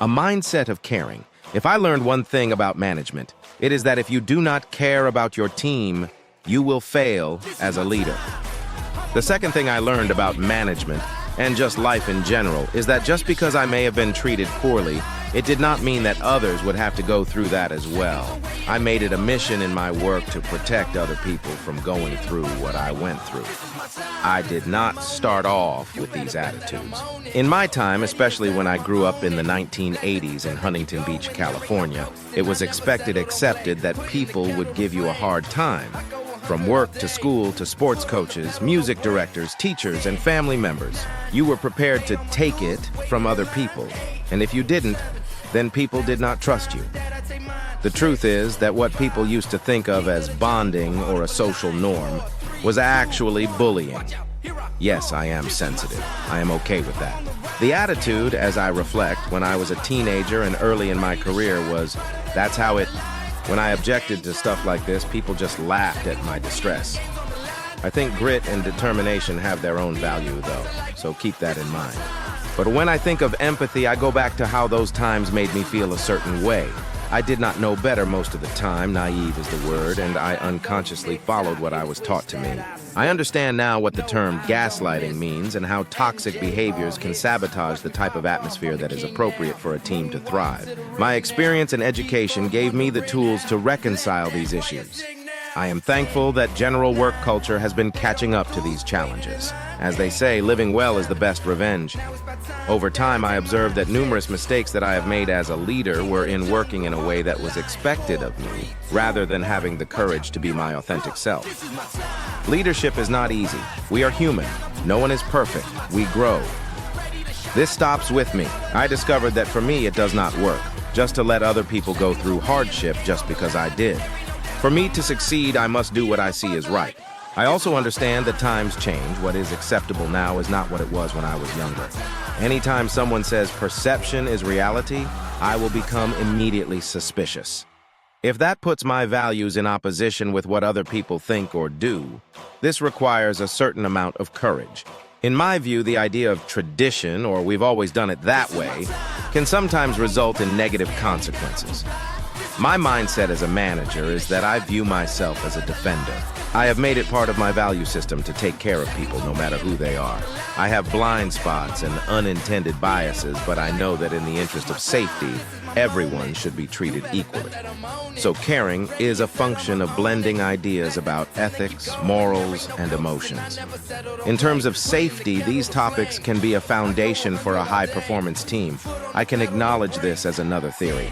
A mindset of caring. If I learned one thing about management, it is that if you do not care about your team, you will fail as a leader. The second thing I learned about management, and just life in general, is that just because I may have been treated poorly, it did not mean that others would have to go through that as well. I made it a mission in my work to protect other people from going through what I went through. I did not start off with these attitudes. In my time, especially when I grew up in the 1980s in Huntington Beach, California, it was accepted that people would give you a hard time. From work to school to sports coaches, music directors, teachers, and family members, you were prepared to take it from other people. And if you didn't, then people did not trust you. The truth is that what people used to think of as bonding or a social norm was actually bullying. Yes, I am sensitive. I am okay with that. The attitude, as I reflect, when I was a teenager and early in my career was, that's how it. When I objected to stuff like this, people just laughed at my distress. I think grit and determination have their own value, though, so keep that in mind. But when I think of empathy, I go back to how those times made me feel a certain way. I did not know better most of the time, naive is the word, and I unconsciously followed what I was taught to me. I understand now what the term gaslighting means and how toxic behaviors can sabotage the type of atmosphere that is appropriate for a team to thrive. My experience and education gave me the tools to reconcile these issues. I am thankful that general work culture has been catching up to these challenges. As they say, living well is the best revenge. Over time, I observed that numerous mistakes that I have made as a leader were in working in a way that was expected of me, rather than having the courage to be my authentic self. Leadership is not easy. We are human. No one is perfect. We grow. This stops with me. I discovered that for me, it does not work, just to let other people go through hardship just because I did. For me to succeed, I must do what I see is right. I also understand that times change. What is acceptable now is not what it was when I was younger. Anytime someone says perception is reality, I will become immediately suspicious. If that puts my values in opposition with what other people think or do, this requires a certain amount of courage. In my view, the idea of tradition, or we've always done it that way, can sometimes result in negative consequences. My mindset as a manager is that I view myself as a defender. I have made it part of my value system to take care of people no matter who they are. I have blind spots and unintended biases, but I know that in the interest of safety, everyone should be treated equally. So caring is a function of blending ideas about ethics, morals, and emotions. In terms of safety, these topics can be a foundation for a high-performance team. I can acknowledge this as another theory.